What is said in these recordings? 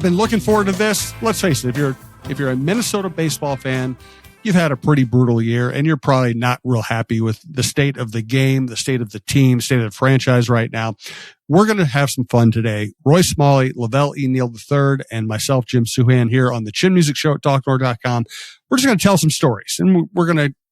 I've been looking forward to this. Let's face it, if you're a Minnesota baseball fan, you've had a pretty brutal year, and you're probably not real happy with the state of the game, the state of the team, state of the franchise right now. We're going to have some fun today. Roy Smalley, LaVelle Neal III, and myself, Jim Souhan, here on the Chin Music Show at TalkNorth.com. We're just going to tell some stories, and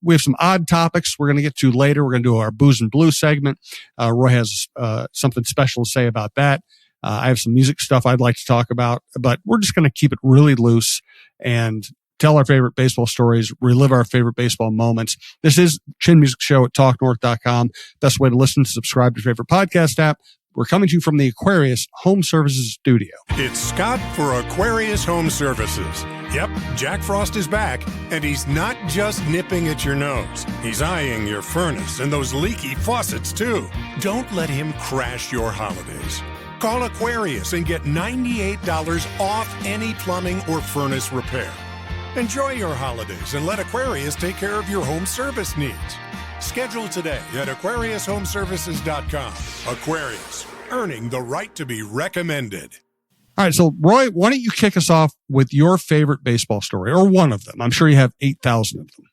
we have some odd topics we're going to get to later. We're going to do our Booze and Blue segment. Roy has something special to say about that. I have some music stuff I'd like to talk about, but we're just going to keep it really loose and tell our favorite baseball stories, relive our favorite baseball moments. This is Chin Music Show at TalkNorth.com. Best way to listen to subscribe to your favorite podcast app. We're coming to you from the Aquarius Home Services studio. It's Scott for Aquarius Home Services. Yep, Jack Frost is back, and he's not just nipping at your nose. He's eyeing your furnace and those leaky faucets, too. Don't let him crash your holidays. Call Aquarius and get $98 off any plumbing or furnace repair. Enjoy your holidays and let Aquarius take care of your home service needs. Schedule today at AquariusHomeservices.com. Aquarius, earning the right to be recommended. All right, so Roy, why don't you kick us off with your favorite baseball story, or one of them? I'm sure you have 8,000 of them.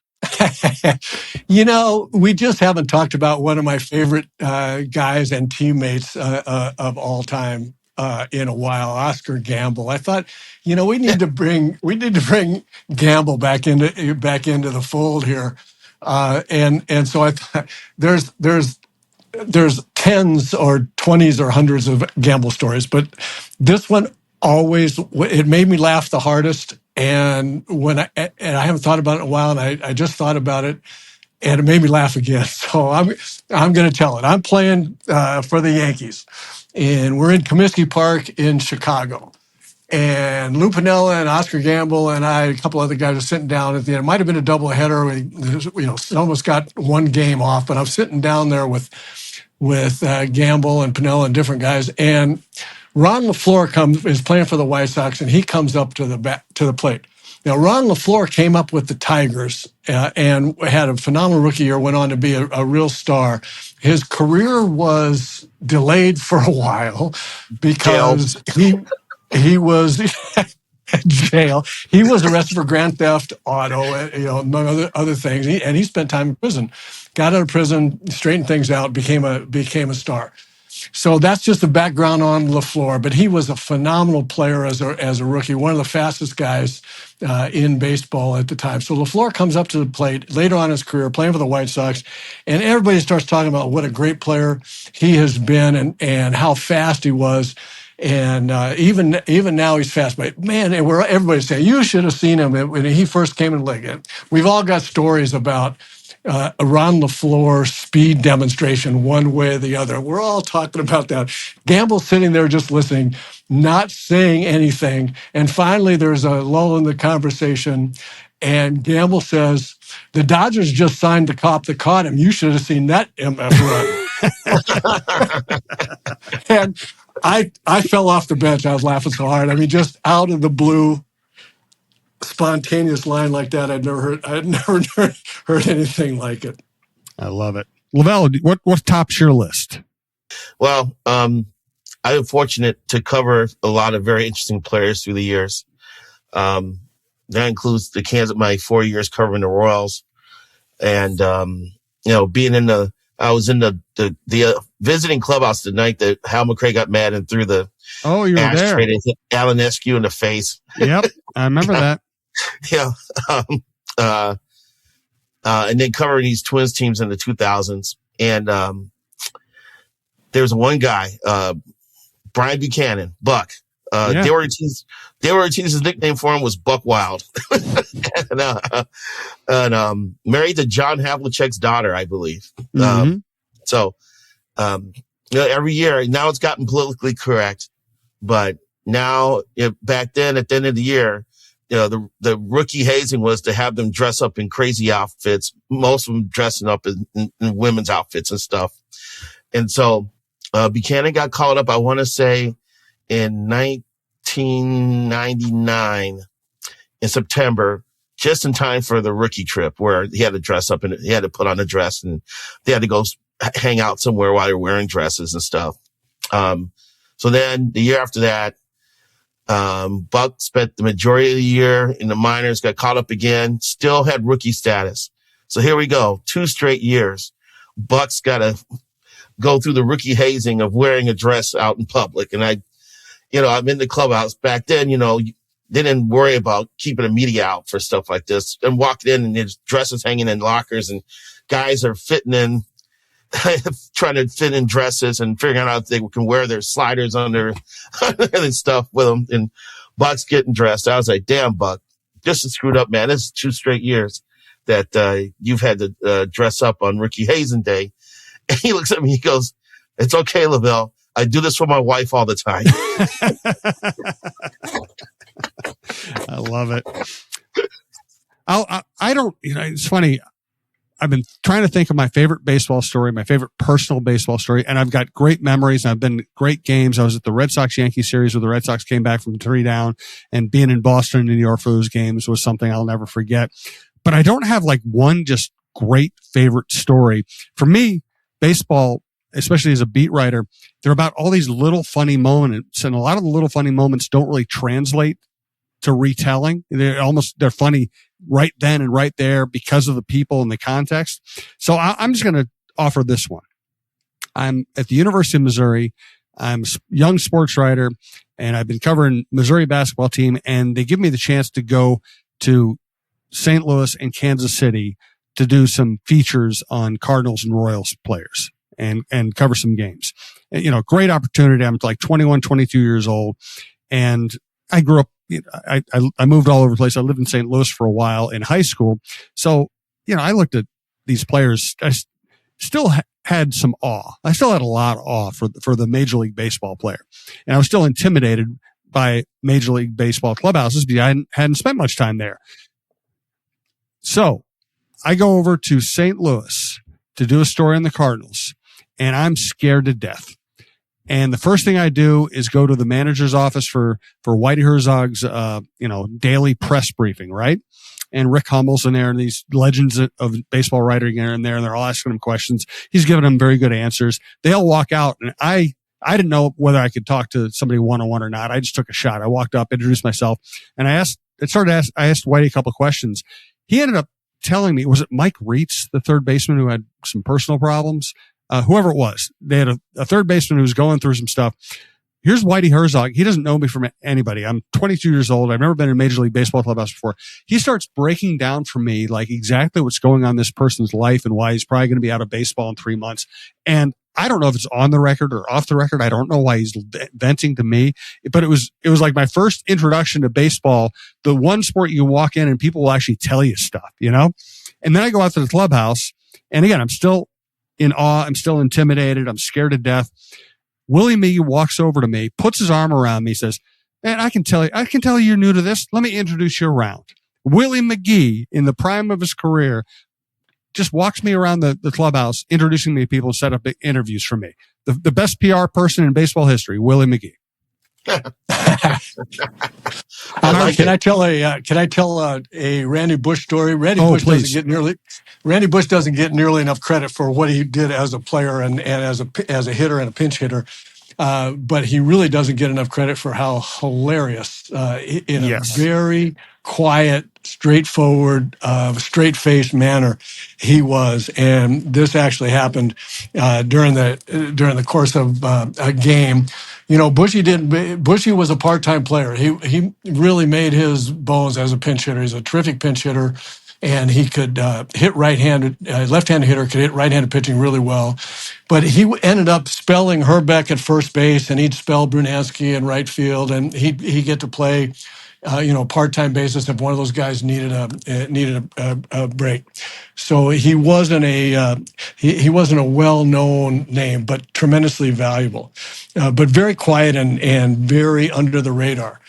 We just haven't talked about one of my favorite guys and teammates of all time in a while, Oscar Gamble. I thought, we need to bring Gamble back into the fold here, and so I thought there's tens or 20s or hundreds of Gamble stories, but this one it made me laugh the hardest. And I haven't thought about it in a while, and I just thought about it, and it made me laugh again. So I'm going to tell it. I'm playing for the Yankees, and we're in Comiskey Park in Chicago. And Lou Piniella and Oscar Gamble and a couple other guys are sitting down at the end. It might have been a doubleheader. We almost got one game off, but I'm sitting down there with Gamble and Piniella and different guys, and Ron LaFleur is playing for the White Sox, and he comes up to the plate. Now, Ron LaFleur came up with the Tigers and had a phenomenal rookie year, went on to be a real star. His career was delayed for a while because he was jail. He was arrested for grand theft auto, among other things, and he spent time in prison. Got out of prison, straightened things out, became a star. So that's just the background on LaFleur, but he was a phenomenal player as a rookie, one of the fastest guys in baseball at the time. So LaFleur comes up to the plate later on in his career, playing for the White Sox, and everybody starts talking about what a great player he has been and how fast he was. And even now he's fast, but man, everybody's saying you should have seen him when he first came in the league. We've all got stories about Ron LaFleur's speed demonstration one way or the other. We're all talking about that. Gamble's sitting there just listening, not saying anything. And finally, there's a lull in the conversation, and Gamble says, "The Dodgers just signed the cop that caught him. You should have seen that MF run." And I fell off the bench. I was laughing so hard. I mean, just out of the blue, spontaneous line like that, I'd never heard anything like it. I love it. LaVelle, what tops your list? Well, I've been fortunate to cover a lot of very interesting players through the years. That includes my 4 years covering the Royals, and being I was in the visiting clubhouse the night that Hal McRae got mad and threw the you were there. And hit Alan Eskew in the face. Yep, I remember that. Yeah. And then covering these Twins teams in the 2000s. And there was one guy, Brian Buchanan, Buck. Dale Ortiz's nickname for him was Buck Wild. and married to John Havlicek's daughter, I believe. Mm-hmm. Every year, now it's gotten politically correct. But now, back then, at the end of the year, the rookie hazing was to have them dress up in crazy outfits, most of them dressing up in women's outfits and stuff. And so Buchanan got called up, I want to say, in 1999 in September, just in time for the rookie trip where he had to dress up and he had to put on a dress and they had to go hang out somewhere while they're wearing dresses and stuff. So then the year after that, Buck spent the majority of the year in the minors, got caught up again, still had rookie status. So here we go. 2 straight years. Buck's got to go through the rookie hazing of wearing a dress out in public. And I'm in the clubhouse back then, they didn't worry about keeping the media out for stuff like this. And walked in and his dresses hanging in lockers and guys are fitting in, trying to fit in dresses and figuring out if they can wear their sliders under and stuff with them. And Buck's getting dressed. I was like, damn, Buck, this is screwed up, man. This is 2 straight years that you've had to dress up on rookie hazing day. And he looks at me, he goes, it's okay, LaVelle. I do this for my wife all the time. I love it. I don't, it's funny. I've been trying to think of my favorite baseball story, my favorite personal baseball story, and I've got great memories. And I've been great games. I was at the Red Sox-Yankees series where the Red Sox came back from 3 down, and being in Boston and New York for those games was something I'll never forget. But I don't have like one just great favorite story. For me, baseball, especially as a beat writer, they're about all these little funny moments, and a lot of the little funny moments don't really translate to retelling. They're funny right then and right there because of the people and the context. So I'm just going to offer this one. I'm at the University of Missouri. I'm a young sports writer, and I've been covering Missouri basketball team, and they give me the chance to go to St. Louis and Kansas City to do some features on Cardinals and Royals players and cover some games. And, great opportunity. I'm like 21, 22 years old, and I grew up, I moved all over the place. I lived in St. Louis for a while in high school. So, I looked at these players. I still had some awe. I still had a lot of awe for the Major League Baseball player. And I was still intimidated by Major League Baseball clubhouses because I hadn't spent much time there. So I go over to St. Louis to do a story on the Cardinals, and I'm scared to death. And the first thing I do is go to the manager's office for Whitey Herzog's, daily press briefing, right? And Rick Hummel's in there, and these legends of baseball writing are in there, and they're all asking him questions. He's giving them very good answers. They all walk out, and I didn't know whether I could talk to somebody one-on-one or not. I just took a shot. I walked up, introduced myself, and I asked Whitey a couple of questions. He ended up telling me, was it Mike Reitz, the third baseman who had some personal problems? Whoever it was, they had a third baseman who was going through some stuff. Here's Whitey Herzog. He doesn't know me from anybody. I'm 22 years old. I've never been in Major League Baseball clubhouse before. He starts breaking down for me like exactly what's going on in this person's life and why he's probably going to be out of baseball in 3 months. And I don't know if it's on the record or off the record. I don't know why he's venting to me, but it was like my first introduction to baseball, the one sport you walk in and people will actually tell you stuff, And then I go out to the clubhouse, and again, I'm still in awe. I'm still intimidated. I'm scared to death. Willie McGee walks over to me, puts his arm around me, says, man, I can tell you're new to this. Let me introduce you around. Willie McGee, in the prime of his career, just walks me around the clubhouse, introducing me to people, set up interviews for me. The best PR person in baseball history, Willie McGee. Can I tell a Randy Bush story? Randy Bush doesn't get nearly enough credit for what he did as a player and as a hitter and a pinch hitter. But he really doesn't get enough credit for how hilarious, in a very quiet, straightforward, straight-faced manner he was. And this actually happened during the course of a game. Bushy was a part-time player. He really made his bones as a pinch hitter. He's a terrific pinch hitter, and he could hit right-handed, left-handed hitter, could hit right-handed pitching really well. But he ended up spelling Herbeck at first base, and he'd spell Brunansky in right field, and he'd get to play, part-time basis if one of those guys needed a break. So he wasn't he wasn't a well-known name, but tremendously valuable, but very quiet and very under the radar.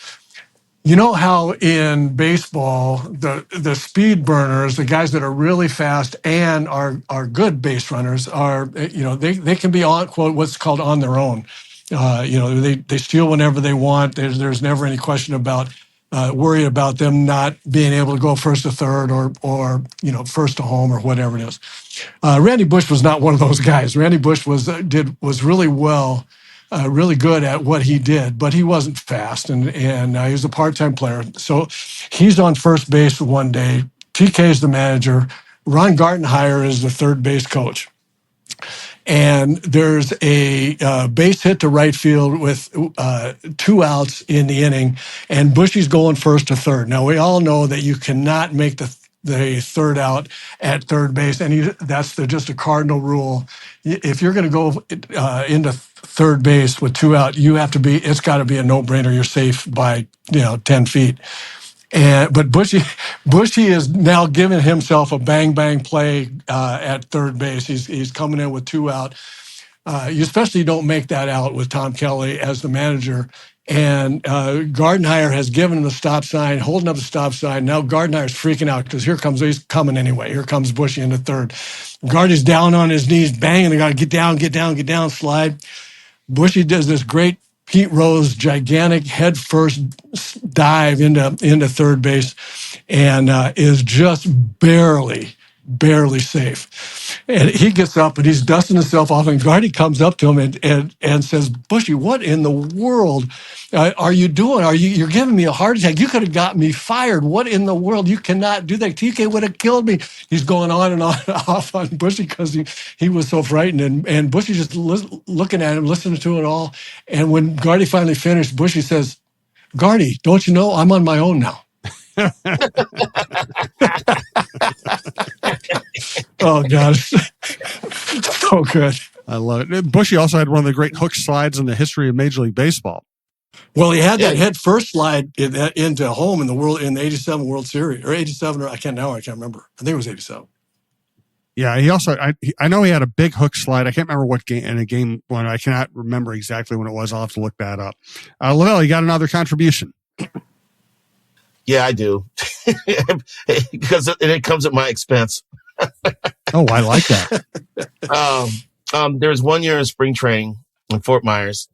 You know how in baseball, the speed burners, the guys that are really fast and are good base runners are, they can be on, quote, what's called on their own. They steal whenever they want. There's never any question about worry about them not being able to go first to third or first to home or whatever it is. Randy Bush was not one of those guys. Randy Bush was really well really good at what he did, but he wasn't fast, and he was a part-time player. So he's on first base one day. TK is the manager. Ron Gartenhire is the third base coach. And there's a base hit to right field with 2 outs in the inning, and Bushy's going first to third. Now, we all know that you cannot make the third out at third base, and that's just a cardinal rule. If you're going to go into third base with 2 out, it's got to be a no-brainer. You're safe by 10 feet. But Bushy is now giving himself a bang play at third base. He's coming in with 2 out. You especially don't make that out with Tom Kelly as the manager. And Gardenhire has given him the stop sign, holding up the stop sign. Now Gardenhire's freaking out because he's coming anyway. Here comes Bushy into third. Gardy's down on his knees, banging. They got to get down, slide. Bushy does this great Pete Rose gigantic head first dive into third base, and is just barely safe. And he gets up and he's dusting himself off, and Gardy comes up to him and says, "Bushy, what in the world are you doing? You're giving me a heart attack. You could have got me fired. What in the world? You cannot do that. TK would have killed me." He's going on and on off on Bushy because he was so frightened, and Bushy just looking at him, listening to it all. And when Gardy finally finished, Bushy says, "Gardy, don't you know I'm on my own now?" Oh, God. So good. I love it. Bushy also had one of the great hook slides in the history of Major League Baseball. Well, he had that head first slide into home in the '87 World Series, or '87, or I can't remember. I think it was '87. Yeah, he also, I know he had a big hook slide. I can't remember what game, in a game when I cannot remember exactly when it was. I'll have to look that up. LaVelle, you got another contribution? Yeah, I do. Because it comes at my expense. Oh, I like that. There was one year in spring training in Fort Myers.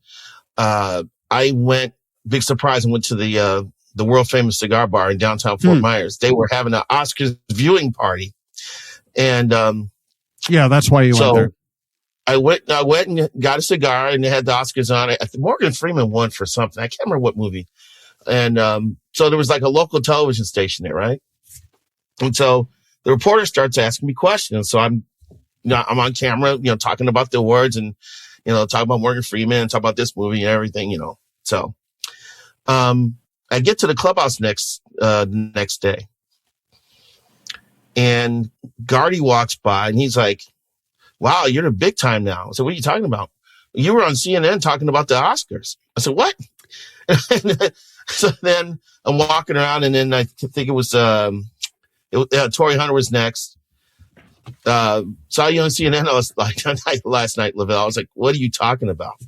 I went, big surprise, and went to the world famous cigar bar in downtown Fort Myers. They were having an Oscars viewing party. And, yeah, that's why you went there. I went and got a cigar, and they had the Oscars on it. Morgan Freeman won for something. I can't remember what movie. And, so there was like a local television station there, right? And so the reporter starts asking me questions. So I'm on camera, talking about the awards and, talking about Morgan Freeman and talk about this movie and everything, So, I get to the clubhouse next day, and Gardy walks by and he's like, "Wow, you're the big time now." I said, "What are you talking about?" "You were on CNN talking about the Oscars." I said, "What?" So then I'm walking around, and then I think it was Torrey Hunter was next. Saw you on CNN last night, LaVelle. I was like, "What are you talking about?"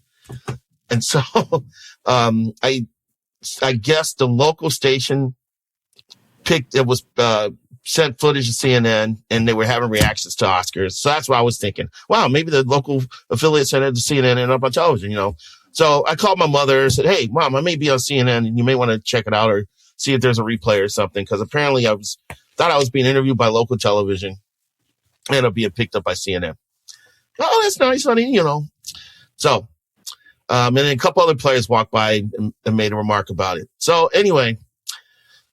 And so I guess the local station sent footage of CNN, and they were having reactions to Oscars. So that's what I was thinking. Wow, maybe the local affiliate sent it to CNN and up on television, So I called my mother and said, "Hey, Mom, I may be on CNN, and you may want to check it out or see if there's a replay or something." Because apparently thought I was being interviewed by local television, and I'm being picked up by CNN. "Oh, that's nice, honey," So, and then a couple other players walked by and made a remark about it. So anyway,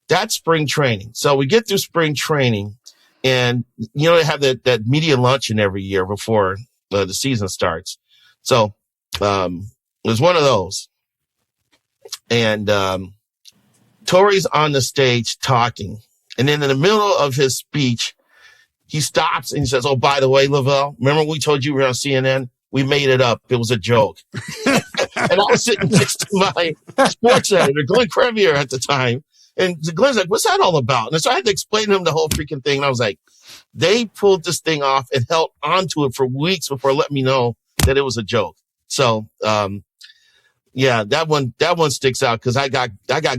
that's spring training. So we get through spring training, and, they have that media luncheon every year before the season starts. So, it was one of those. And Torrey's on the stage talking. And then in the middle of his speech, he stops and he says, "Oh, by the way, LaVelle, remember we told you we were on CNN? We made it up. It was a joke." And I was sitting next to my sports editor, Glenn Crevier, at the time. And Glenn's like, "What's that all about?" And so I had to explain to him the whole freaking thing. And I was like, they pulled this thing off and held onto it for weeks before letting me know that it was a joke. So, yeah, that one sticks out because I got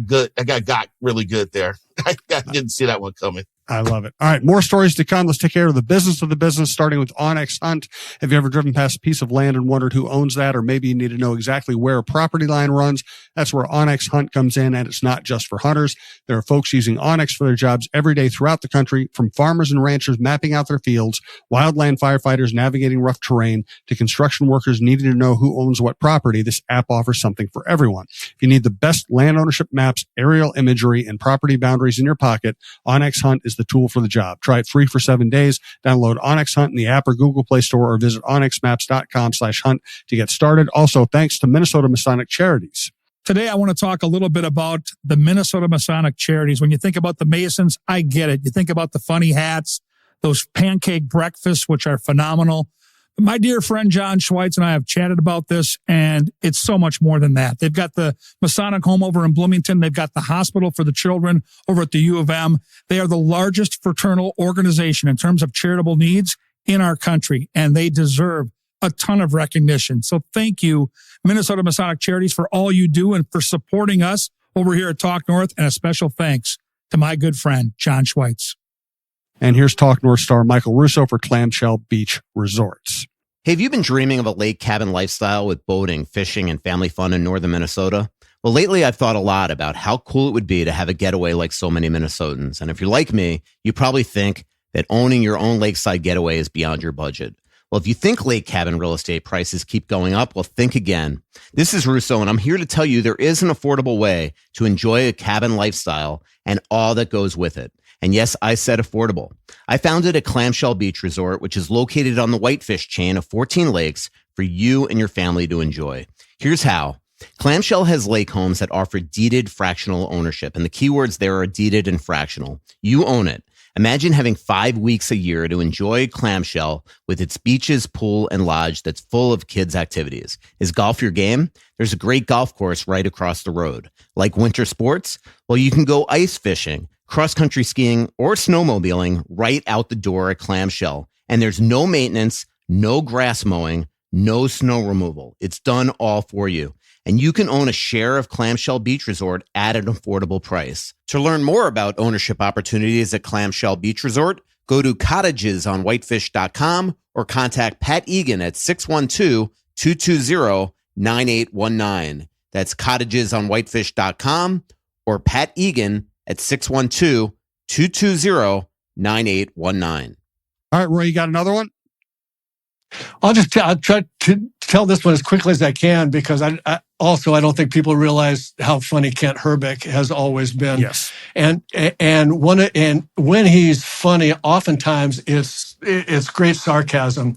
good. I got really good there. I didn't see that one coming. I love it. All right. More stories to come. Let's take care of the business, starting with Onyx Hunt. Have you ever driven past a piece of land and wondered who owns that? Or maybe you need to know exactly where a property line runs. That's where Onyx Hunt comes in. And it's not just for hunters. There are folks using Onyx for their jobs every day throughout the country, from farmers and ranchers mapping out their fields, wildland firefighters navigating rough terrain, to construction workers needing to know who owns what property. This app offers something for everyone. If you need the best land ownership maps, aerial imagery, and property boundaries in your pocket, Onyx Hunt is the tool for the job. Try it free for 7 days. Download Onyx Hunt in the app or Google Play Store, or visit onyxmaps.com/hunt to get started. Also, thanks to Minnesota Masonic Charities. Today, I want to talk a little bit about the Minnesota Masonic Charities. When you think about the Masons, I get it. You think about the funny hats, those pancake breakfasts, which are phenomenal. My dear friend John Schweitz and I have chatted about this, and it's so much more than that. They've got the Masonic home over in Bloomington. They've got the hospital for the children over at the U of M. They are the largest fraternal organization in terms of charitable needs in our country, and they deserve a ton of recognition. So thank you, Minnesota Masonic Charities, for all you do and for supporting us over here at Talk North, and a special thanks to my good friend John Schweitz. And here's Talk North star Michael Russo for Clamshell Beach Resorts. Hey, have you been dreaming of a lake cabin lifestyle with boating, fishing, and family fun in northern Minnesota? Well, lately I've thought a lot about how cool it would be to have a getaway like so many Minnesotans. And if you're like me, you probably think that owning your own lakeside getaway is beyond your budget. Well, if you think lake cabin real estate prices keep going up, well, think again. This is Russo, and I'm here to tell you there is an affordable way to enjoy a cabin lifestyle and all that goes with it. And yes, I said affordable. I founded a Clamshell Beach Resort, which is located on the Whitefish chain of 14 lakes for you and your family to enjoy. Here's how. Clamshell has lake homes that offer deeded fractional ownership, and the keywords there are deeded and fractional. You own it. Imagine having 5 weeks a year to enjoy Clamshell with its beaches, pool, and lodge that's full of kids' activities. Is golf your game? There's a great golf course right across the road. Like winter sports? Well, you can go ice fishing, cross-country skiing, or snowmobiling right out the door at Clamshell. And there's no maintenance, no grass mowing, no snow removal. It's done all for you. And you can own a share of Clamshell Beach Resort at an affordable price. To learn more about ownership opportunities at Clamshell Beach Resort, go to cottagesonwhitefish.com or contact Pat Egan at 612-220-9819. That's cottagesonwhitefish.com or Pat Egan at 612-220-9819. All right, Roy, you got another one? I'll try to tell this one as quickly as I can, because I don't think people realize how funny Kent Herbeck has always been. Yes. And when he's funny, oftentimes it's great sarcasm.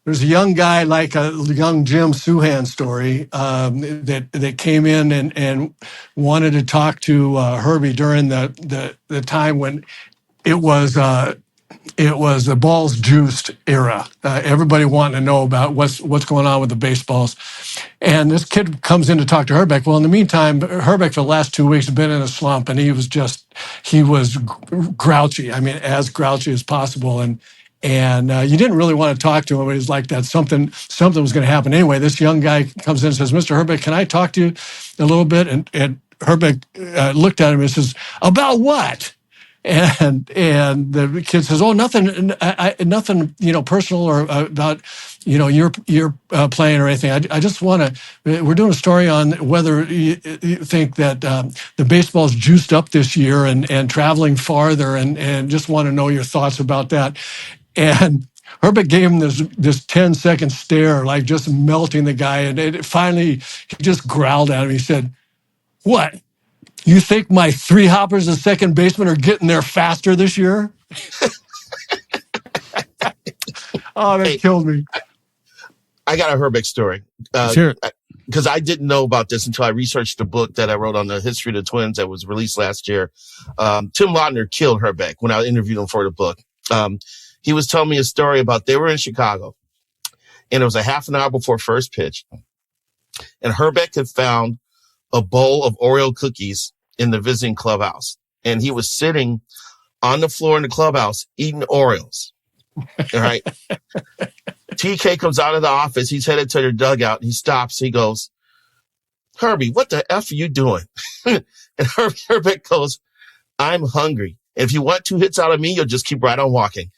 There's a young guy, like a young Jim Souhan story, that came in and wanted to talk to Herbie during the time when it was the balls juiced era. Everybody wanting to know about what's going on with the baseballs. And this kid comes in to talk to Herbeck. Well, in the meantime, Herbeck for the last 2 weeks has been in a slump, and he was grouchy. I mean, as grouchy as possible. And you didn't really want to talk to him. It was like that something was going to happen anyway. This young guy comes in and says, "Mr. Herbeck, can I talk to you a little bit?" And Herbeck looked at him and says, "About what?" And the kid says, "Oh, nothing, personal or about, your playing or anything. I just want to. We're doing a story on whether you think that the baseball's juiced up this year and traveling farther, and just want to know your thoughts about that." And Herbert gave him this 10-second stare, like just melting the guy, and finally he just growled at him. He said, "What? You think my 3 hoppers at second baseman are getting there faster this year?" Oh, that killed me. I got a Herbeck story. Sure. Because I didn't know about this until I researched the book that I wrote on the history of the Twins that was released last year. Tim Lautner killed Herbeck when I interviewed him for the book. He was telling me a story about they were in Chicago, and it was a half an hour before first pitch. And Herbeck had found a bowl of Oreo cookies in the visiting clubhouse. And he was sitting on the floor in the clubhouse eating Oreos. All right. TK comes out of the office. He's headed to their dugout. He stops. He goes, "Herbie, what the F are you doing?" And Herbeck goes, "I'm hungry." If you want 2 hits out of me, you'll just keep right on walking.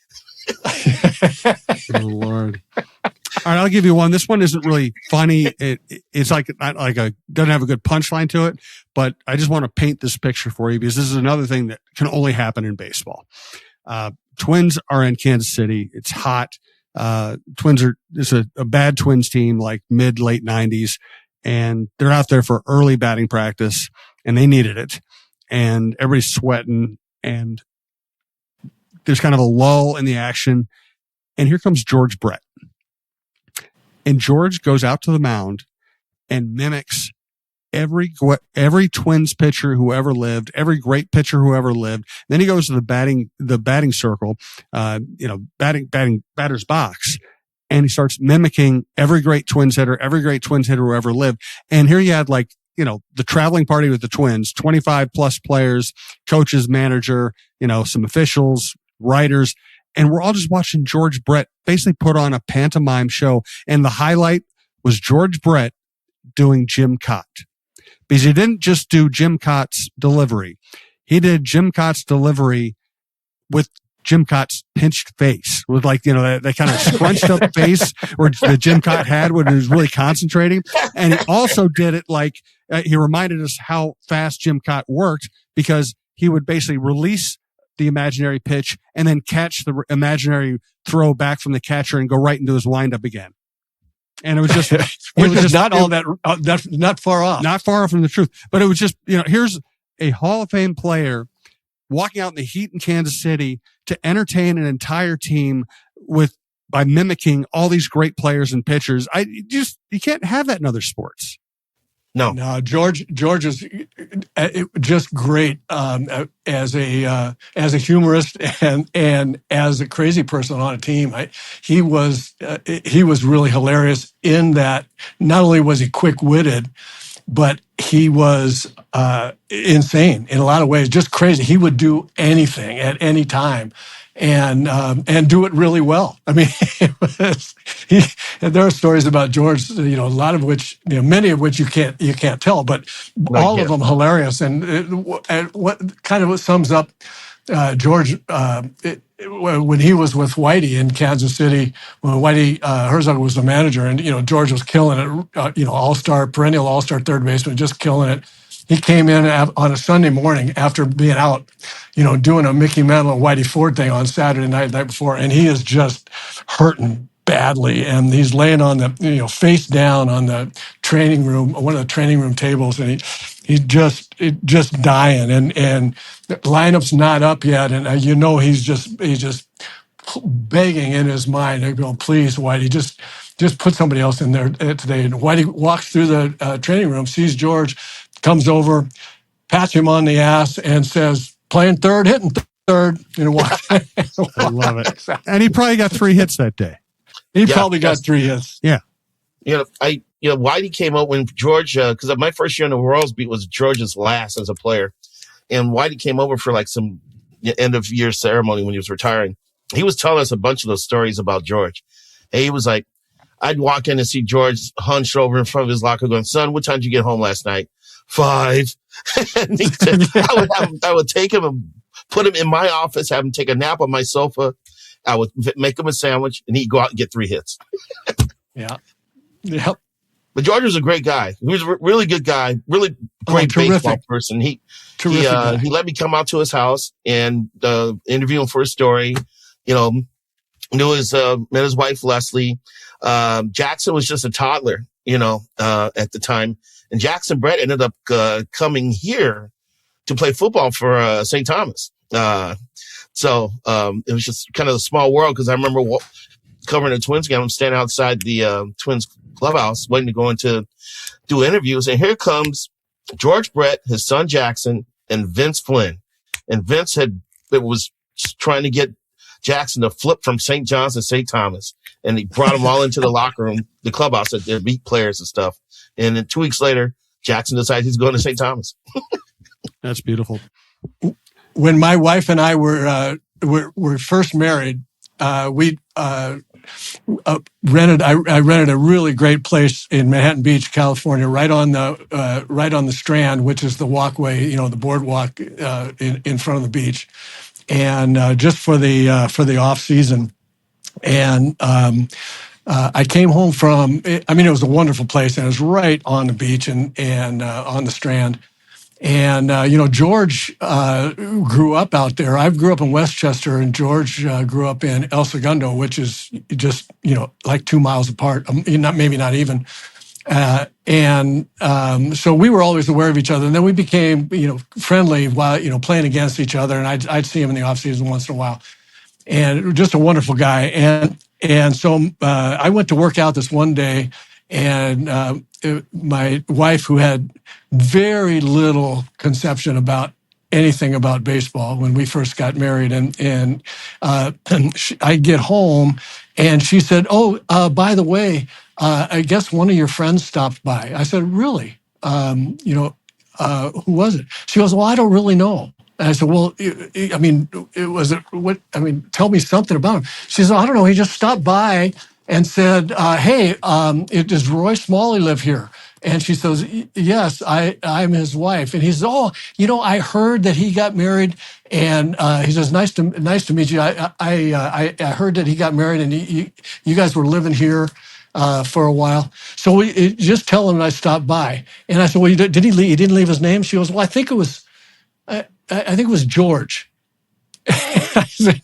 Oh, Lord. All right, I'll give you one. This one isn't really funny. It's like doesn't have a good punchline to it, but I just want to paint this picture for you because this is another thing that can only happen in baseball. Twins are in Kansas City. It's hot. It's a bad Twins team, like late 90s, and they're out there for early batting practice, and they needed it, and everybody's sweating, and there's kind of a lull in the action, and here comes George Brett. And George goes out to the mound and mimics every Twins pitcher who ever lived, every great pitcher who ever lived. Then he goes to the batting circle, batter's box, and he starts mimicking every great Twins hitter who ever lived. And here you had the traveling party with the Twins, 25 plus players, coaches, manager, some officials, writers. And we're all just watching George Brett basically put on a pantomime show. And the highlight was George Brett doing Jim Cott. Because he didn't just do Jim Cott's delivery. He did Jim Cott's delivery with Jim Cott's pinched face. With that kind of scrunched up face where the Jim Cott had when he was really concentrating. And he also did it he reminded us how fast Jim Cott worked because he would basically release the imaginary pitch and then catch the imaginary throw back from the catcher and go right into his windup again. And it was just, not far off. Not far from the truth. But it was just, here's a Hall of Fame player walking out in the heat in Kansas City to entertain an entire team by mimicking all these great players and pitchers. You can't have that in other sports. No, George is just great as a humorist and as a crazy person on a team. He was really hilarious in that not only was he quick-witted, but he was insane in a lot of ways, just crazy. He would do anything at any time. And do it really well. I mean, there are stories about George, a lot of which, many of which you can't tell, but all of them hilarious. And what sums up George when he was with Whitey in Kansas City, when Whitey Herzog was the manager, and George was killing it, perennial all-star third baseman, just killing it. He came in on a Sunday morning after being out, doing a Mickey Mantle and Whitey Ford thing on Saturday night, the night before, and he is just hurting badly. And he's laying on the, face down on the training room, one of the training room tables, and he's just dying. And the lineup's not up yet, and he's just begging in his mind, they're going, please, Whitey, just put somebody else in there today. And Whitey walks through the training room, sees George, comes over, pats him on the ass, and says, playing third, hitting third. I love it. And he probably got 3 hits that day. He probably got 3 hits. Yeah. Whitey came out when George, because my first year in the Royals beat was George's last as a player. And Whitey came over for some end of year ceremony when he was retiring. He was telling us a bunch of those stories about George. And he was like, I'd walk in and see George hunched over in front of his locker going, son, what time did you get home last night? 5. And he said, I would take him and put him in my office, have him take a nap on my sofa. I would make him a sandwich, and he'd go out and get 3 hits. Yeah. Yep. But George was a great guy. He was a really good guy, really great baseball person. He let me come out to his house and interview him for a story. Met his wife, Leslie. Jackson was just a toddler, at the time. And Jackson Brett ended up coming here to play football for St. Thomas. So it was just kind of a small world because I remember covering a Twins game. I'm standing outside the Twins clubhouse waiting to go in to do interviews. And here comes George Brett, his son Jackson, and Vince Flynn. And Vince was trying to get Jackson to flip from St. John's to St. Thomas. And he brought them all into the locker room, the clubhouse, at their beat players and stuff. And then 2 weeks later, Jackson decides he's going to St. Thomas. That's beautiful. When my wife and I were first married, we rented a really great place in Manhattan Beach, California, right on the Strand, which is the walkway, the boardwalk in front of the beach. and just for the off season. And I came home from. I mean, it was a wonderful place, and it was right on the beach and on the Strand. And George grew up out there. I grew up in Westchester, and George grew up in El Segundo, which is just like 2 miles apart. Maybe not even. So we were always aware of each other, and then we became friendly while playing against each other. And I'd see him in the off season once in a while, and just a wonderful guy. And so I went to work out this one day, and my wife, who had very little conception about anything about baseball when we first got married, and I get home, and she said, "Oh, by the way, I guess one of your friends stopped by." I said, "Really? Who was it?" She goes, "Well, I don't really know." And I said, "Well, tell me something about him." She said, "I don't know. He just stopped by and said, hey, does Roy Smalley live here?" And she says, "Yes, I'm his wife." And he says, "Oh, I heard that he got married." And he says, nice to meet you. I heard that he got married, and you guys were living here for a while. So just tell him I stopped by." And I said, "Well, did he leave? He didn't leave his name?" She goes, "Well, I think it was George." I said,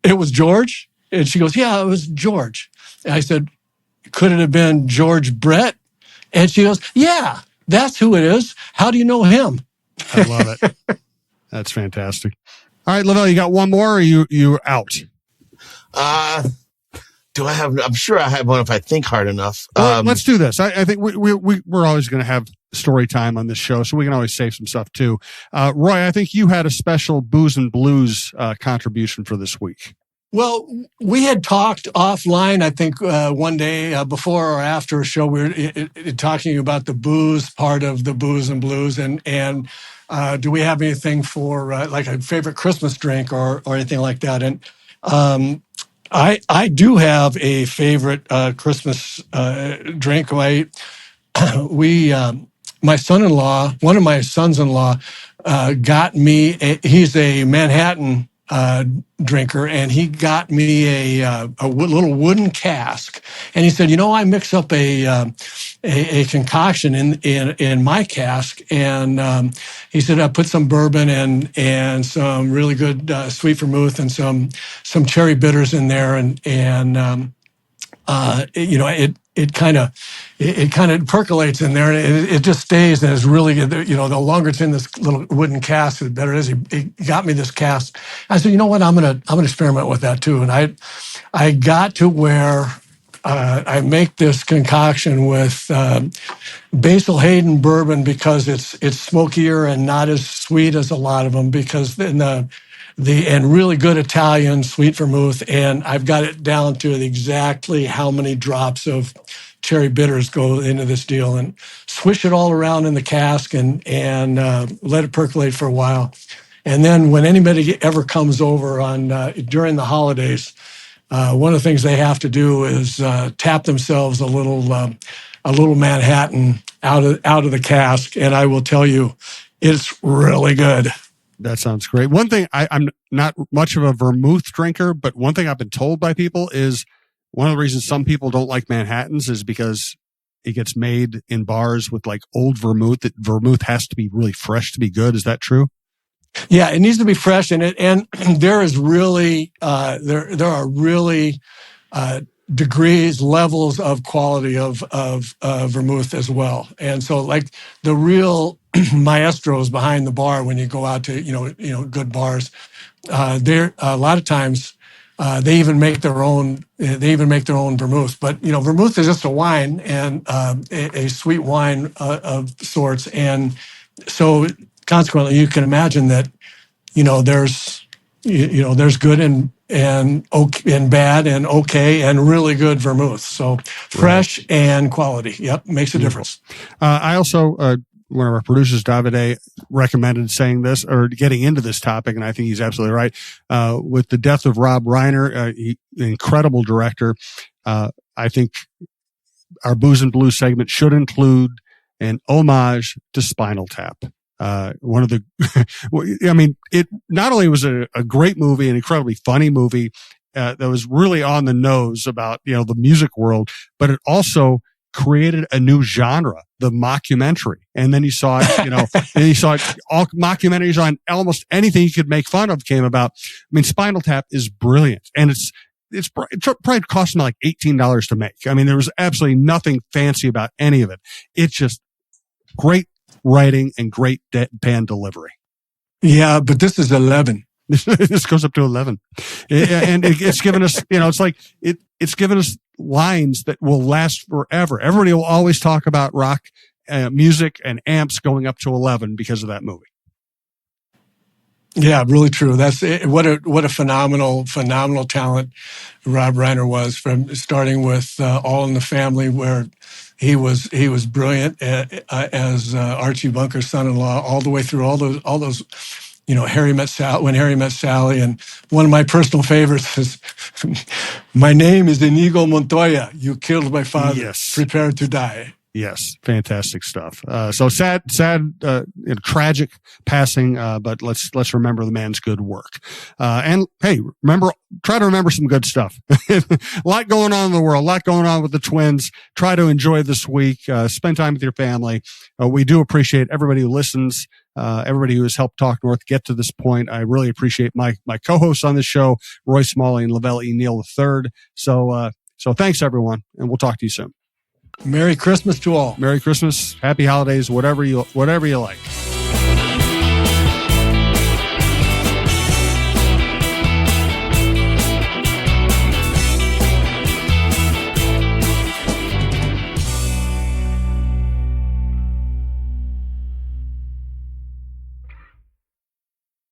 "It was George?" And she goes, "Yeah, it was George." And I said, "Could it have been George Brett?" And she goes, "Yeah, that's who it is. How do you know him?" I love it. That's fantastic. All right, LaVelle, you got one more, or you out? Do I have? I'm sure I have one if I think hard enough. Well, let's do this. I think we're always going to have story time on this show, so we can always save some stuff too. Roy, I think you had a special Booze and Blues contribution for this week. Well, we had talked offline, I think, one day before or after a show. We were talking about the booze part of the Booze and Blues, and do we have anything for like a favorite Christmas drink or anything like that? And I do have a favorite Christmas drink. My son-in-law, one of my sons-in-law, got me. He's a Manhattan drinker, and he got me a little wooden cask, and he said, I mix up a concoction in my cask, and he said, I put some bourbon and some really good sweet vermouth and some cherry bitters in there, and it kind of percolates in there, and it just stays, and it's really good. The longer it's in this little wooden cask, the better it is. He got me this cask. I said, what? I'm gonna experiment with that too. And I got to where I make this concoction with Basil Hayden bourbon because it's smokier and not as sweet as a lot of them, because and really good Italian sweet vermouth, and I've got it down to exactly how many drops of cherry bitters go into this deal, and swish it all around in the cask and let it percolate for a while. And then when anybody ever comes over during the holidays, one of the things they have to do is tap themselves a little Manhattan out of the cask, and I will tell you, it's really good. That sounds great. One thing, I'm not much of a vermouth drinker, but one thing I've been told by people is one of the reasons some people don't like Manhattans is because it gets made in bars with like old vermouth. That vermouth has to be really fresh to be good. Is that true? Yeah, it needs to be fresh, and there is really there are really degrees, levels of quality of vermouth as well. And so, like the real maestros behind the bar, when you go out to good bars, they're a lot of times they even make their own vermouth. But vermouth is just a wine, and a sweet wine of sorts, and so consequently, you can imagine that there's good and okay and bad and okay and really good vermouth. So fresh and quality. Yep, makes a difference. I also, one of our producers, Davide, recommended saying this or getting into this topic, and I think he's absolutely right. With the death of Rob Reiner, incredible director, I think our Booze and Blues segment should include an homage to Spinal Tap. One of the, I mean, it not only was a great movie, an incredibly funny movie, that was really on the nose about, the music world, but it also created a new genre, the mockumentary. And then you saw it, and you saw all mockumentaries on almost anything you could make fun of came about. I mean, Spinal Tap is brilliant, and it probably cost me like $18 to make. I mean, there was absolutely nothing fancy about any of it. It's just great writing and great deadpan delivery. Yeah, but this is 11. This goes up to 11. And it's given us, it's given us lines that will last forever. Everybody will always talk about rock music and amps going up to 11 because of that movie. Yeah, really true. That's it. What a phenomenal talent Rob Reiner was, from starting with All in the Family, where he was brilliant as Archie Bunker's son-in-law, all the way through all those. Harry Met Sally, when Harry Met Sally, and one of my personal favorites is, "My name is Inigo Montoya. You killed my father. Yes. Prepare to die." Yes, fantastic stuff. So sad, tragic passing, but let's remember the man's good work. And hey, try to remember some good stuff. A lot going on in the world, a lot going on with the Twins. Try to enjoy this week. Spend time with your family. We do appreciate everybody who listens. Everybody who has helped Talk North get to this point. I really appreciate my co-hosts on this show, Roy Smalley and LaVelle Neal III. So thanks everyone, and we'll talk to you soon. Merry Christmas to all. Merry Christmas, Happy Holidays, whatever you like.